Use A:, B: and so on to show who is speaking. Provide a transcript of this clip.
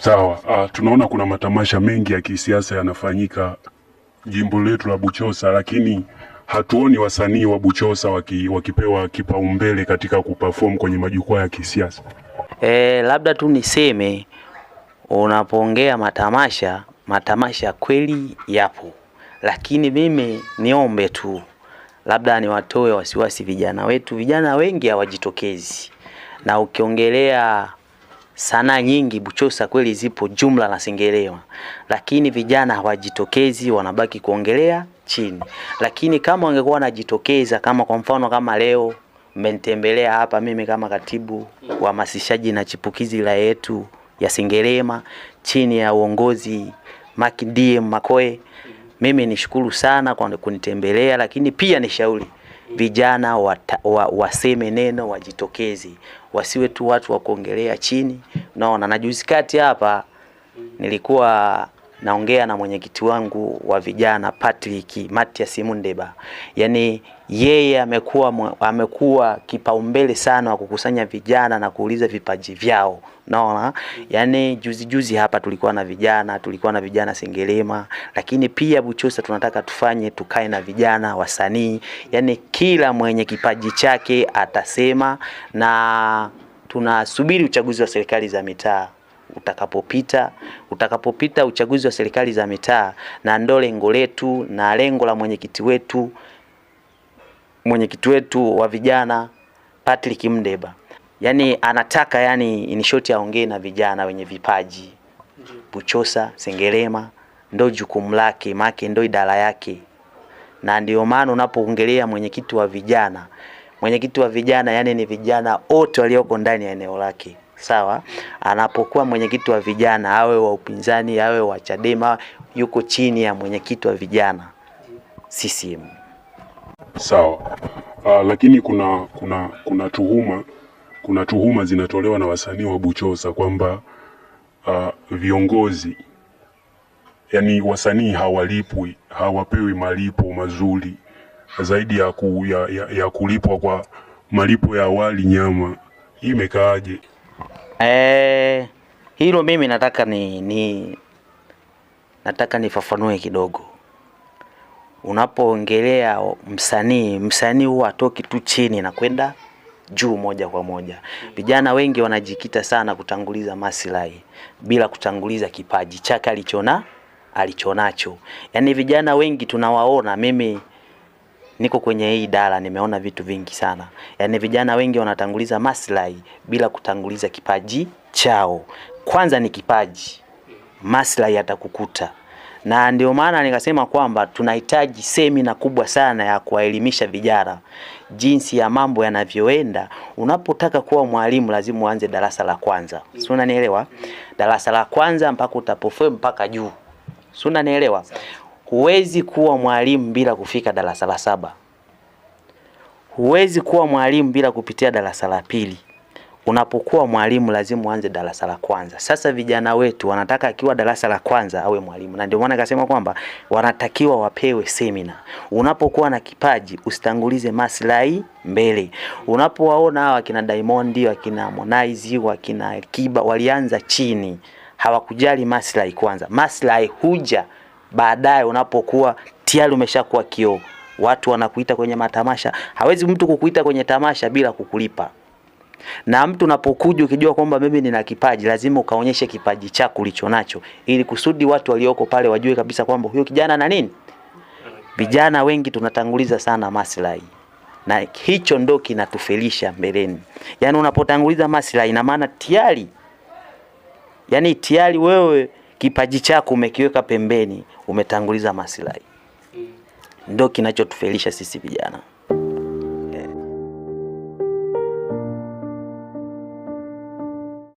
A: Sawa. Tunaona kuna matamasha mengi ya kisiasa yanafanyika jimbo letu la Buchosa, lakini hatuoni wasanii wa Buchosa wakipewa kipaumbele katika kuperform kwenye majukwaa ya kisiasa.
B: Labda tu niseme, unapoongea matamasha kweli yapo, lakini mimi niombe tu, labda niwatoe wasiwasi vijana wetu. Vijana wengi hawajitokezi, na ukiongelea sanaa nyingi Buchosa kweli zipo jumla na Sengerema, lakini vijana hawajitokezi, wanabaki kuongelea chini. Lakini kama wangekuwa wanajitokeza, kama kwa mfano kama leo mmenitembelea hapa mimi kama katibu wa hamasishaji na chipukizi la yetu ya Sengerema chini ya uongozi DM Makoe, mimi nishukuru sana kwa kunitembelea, lakini pia nishauri vijana waseme neno, wajitokeze, wasiwe tu watu wa kuongelea chini. Naona na juzi kati hapa nilikuwa naongea na mwenyekiti wangu wa vijana Patrick Matias Mundeba. Yaani yeye amekuwa kipaumbele sana wa kukusanya vijana na kuuliza vipaji vyao. Naona yaani juzi hapa tulikuwa na vijana Sengerema, lakini pia Buchosa tunataka tukae na vijana wasanii. Yaani kila mwenye kipaji chake atasema, na tunasubiri uchaguzi wa serikali za mitaa utakapopita uchaguzi wa serikali za mitaa, na ndo lengo letu na lengo la mwenyekiti wetu wa vijana Patrick Mundeba. Yaani anataka in short aongee na vijana wenye vipaji Buchosa, Sengerema, ndo jukumu lake, make ndo idara yake. Na ndio maana unapoongelea mwenyekiti wa vijana yani ni vijana wote walioko ndani ya eneo lake. Sawa, anapokuwa mwenyekiti wa vijana, awe wa upinzani, awe wa Chadema, yuko chini ya mwenyekiti wa vijana CCM.
A: Sawa. Lakini kuna tuhuma zinatolewa na wasanii wa Buchosa kwamba viongozi, yani wasanii hawapewi malipo mazuri zaidi ya kulipwa kwa malipo ya awali nyama. Hii imekaaje?
B: Hilo mimi nataka nifafanue kidogo. Unapoongelea msanii huwa atoki tu chini na kwenda juu moja kwa moja. Vijana wengi wanajikita sana kutanguliza maslahi bila kutanguliza kipaji chake alichonacho. Yaani vijana wengi tunawaona, mimi niko kwenye hii idara, nimeona vitu vingi sana. Yaani vijana wengi wanatanguliza maslahi bila kutanguliza kipaji chao. Kwanza ni kipaji, maslahi yatakukuta. Na ndio maana nikasema kwamba tunahitaji semina kubwa sana ya kuwaelimisha vijana jinsi ya mambo yanavyoenda. Unapotaka kuwa mwalimu lazima uanze darasa la kwanza. Si unanielewa? Darasa la kwanza mpaka utaperform mpaka juu. Si unanielewa? Huwezi kuwa mwalimu bila kufika darasa la 7. Huwezi kuwa mwalimu bila kupitia darasa la 2. Unapokuwa mwalimu lazima uanze darasa la kwanza. Sasa vijana wetu wanataka akiwa darasa la kwanza awe mwalimu. Na ndio maana nikasema kwamba wanatakiwa wapewe semina. Unapokuwa na kipaji usitangulize maslahi mbele. Unapowaona hawa kina Diamond, wakina Harmonize, wakina Kiba walianza chini, hawakujali maslahi kwanza. Maslahi huja baadaye unapokuwa tayari umeshakuwa kioo. Watu wanakuita kwenye matamasha. Hawezi mtu kukuita kwenye tamasha bila kukulipa. Na mtu unapokuja ukijua kwamba mimi nina kipaji, lazima ukaonyeshe kipaji chako ulichonacho, ili kusudi watu walioko pale wajue kabisa kwamba huyo kijana na nini. Vijana wengi tunatanguliza sana maslahi, na hicho ndo kinatufelisha mbeleni. Yaani unapotanguliza maslahi ina maana tayari wewe kipaji chako umekiweka pembeni, umetanguliza maslahi. Ndo kinachotufelisha sisi vijana.